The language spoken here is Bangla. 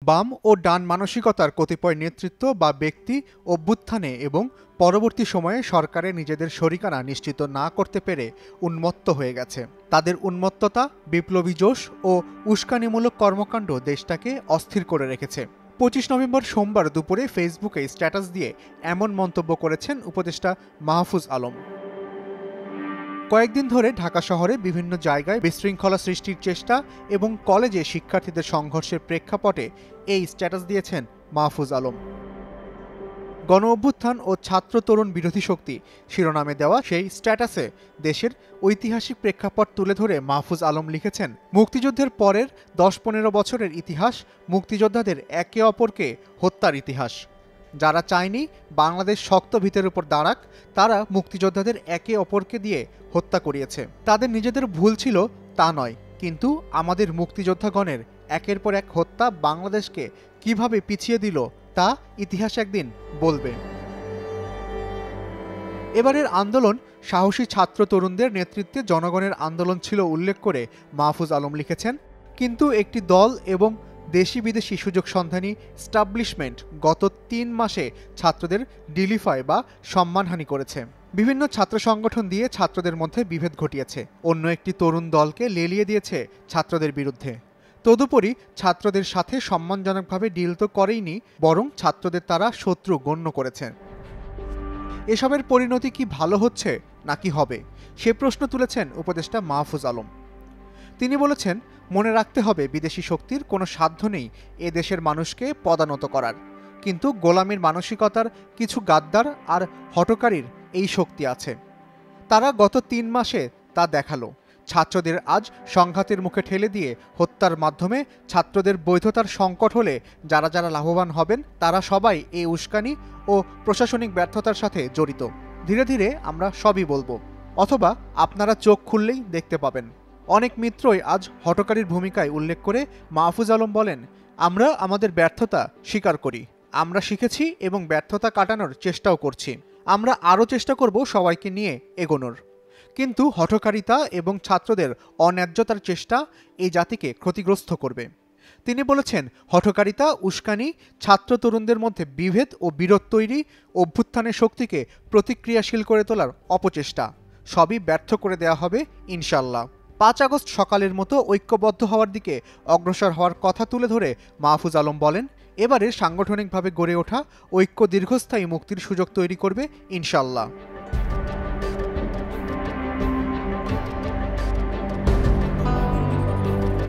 বাম ও ডান মানসিকতার কতিপয় নেতৃত্ব বা ব্যক্তি অভ্যুত্থানে এবং পরবর্তী সময়ে সরকারে নিজেদের শরিকানা নিশ্চিত না করতে পেরে উন্মত্ত হয়ে গেছে। তাদের উন্মত্ততা, বিপ্লবী জোশ ও উস্কানিমূলক কর্মকাণ্ড দেশটাকে অস্থির করে রেখেছে। 25 নভেম্বর সোমবার দুপুরে ফেসবুকে স্ট্যাটাস দিয়ে এমন মন্তব্য করেছেন উপদেষ্টা মাহফুজ আলম। কয়েকদিন ধরে ঢাকা শহরে বিভিন্ন জায়গায় বিশৃঙ্খলা সৃষ্টির চেষ্টা এবং কলেজে শিক্ষার্থীদের সংঘর্ষের প্রেক্ষাপটে এই স্ট্যাটাস দিয়েছেন মাহফুজ আলম। গণ অভ্যুত্থান ও ছাত্র তরুণ বিরোধী শক্তি শিরোনামে দেওয়া সেই স্ট্যাটাসে দেশের ঐতিহাসিক প্রেক্ষাপট তুলে ধরে মাহফুজ আলম লিখেছেন, মুক্তিযুদ্ধের পরের 10-15 বছরের ইতিহাস মুক্তিযোদ্ধাদের একে অপরকে হত্যার ইতিহাস। যারা চায়নি বাংলাদেশ শক্ত ভিতের উপর দাঁড়াক, তারা মুক্তিযোদ্ধাদের একে অপরকে দিয়ে হত্যা করিয়েছে। তাদের নিজেদের ভুল ছিল তা নয়, কিন্তু আমাদের মুক্তিযোদ্ধাগণের একের পর এক হত্যা বাংলাদেশকে কিভাবে পিছিয়ে দিল তা ইতিহাস একদিন বলবে। এবারের আন্দোলন সাহসী ছাত্র তরুণদের নেতৃত্বে জনগণের আন্দোলন ছিল উল্লেখ করে মাহফুজ আলম লিখেছেন, কিন্তু একটি দল এবং দেশি বিদেশি সুযোগ সন্ধানী স্টাবলিশমেন্ট গত 3 মাসে ছাত্রদের ডিলিফাই বা সম্মানহানি করেছে। বিভিন্ন ছাত্র সংগঠন দিয়ে ছাত্রদের মধ্যে বিভেদ ঘটিয়েছে, অন্য একটি তরুণ দলকে লেলিয়ে দিয়েছে ছাত্রদের বিরুদ্ধে। তদুপরি ছাত্রদের সাথে সম্মানজনকভাবে ডিল তো করেইনি, বরং ছাত্রদের তারা শত্রু গণ্য করেছে। এসবের পরিণতি কি ভালো হচ্ছে নাকি হবে, সে প্রশ্ন তুলেছেন উপদেষ্টা মাহফুজ আলম। তিনি বলেছেন, মনে রাখতে হবে বিদেশি শক্তির কোনো সাধ্য নেই এ দেশের মানুষকে পদানত করার, কিন্তু গোলামীর মানসিকতার কিছু গাদ্দার আর হঠকারীর এই শক্তি আছে। তারা গত 3 মাসে তা দেখালো। ছাত্রদের আজ সংঘাতের মুখে ঠেলে দিয়ে হত্যার মাধ্যমে ছাত্রদের বৈধতার সংকট হলে যারা যারা লাভবান হবেন তারা সবাই এই উস্কানি ও প্রশাসনিক ব্যর্থতার সাথে জড়িত। ধীরে ধীরে আমরা সবই বলবো, অথবা আপনারা চোখ খুললেই দেখতে পাবেন। অনেক মিত্রই আজ হঠকারীর ভূমিকায় উল্লেখ করে মাহফুজ আলম বলেন, আমরা আমাদের ব্যর্থতা স্বীকার করি, আমরা শিখেছি এবং ব্যর্থতা কাটানোর চেষ্টাও করছি। আমরা আরও চেষ্টা করব সবাইকে নিয়ে এগোনোর। কিন্তু হঠকারিতা এবং ছাত্রদের অন্যায্যতার চেষ্টা এই জাতিকে ক্ষতিগ্রস্ত করবে। তিনি বলেছেন, হঠকারিতা, উস্কানি, ছাত্র তরুণদের মধ্যে বিভেদ ও বিরোধ তৈরি, অভ্যুত্থানের শক্তিকে প্রতিক্রিয়াশীল করে তোলার অপচেষ্টা, সবই ব্যর্থ করে দেওয়া হবে ইনশাল্লাহ। 5 আগস্ট সকালের মতো ঐক্যবদ্ধ হওয়ার দিকে অগ্রসর হওয়ার কথা তুলে ধরে মাহফুজ আলম বলেন, এবারে সাংগঠনিকভাবে গড়ে ওঠা ঐক্য দীর্ঘস্থায়ী মুক্তির সুযোগ তৈরি করবে ইনশাল্লাহ।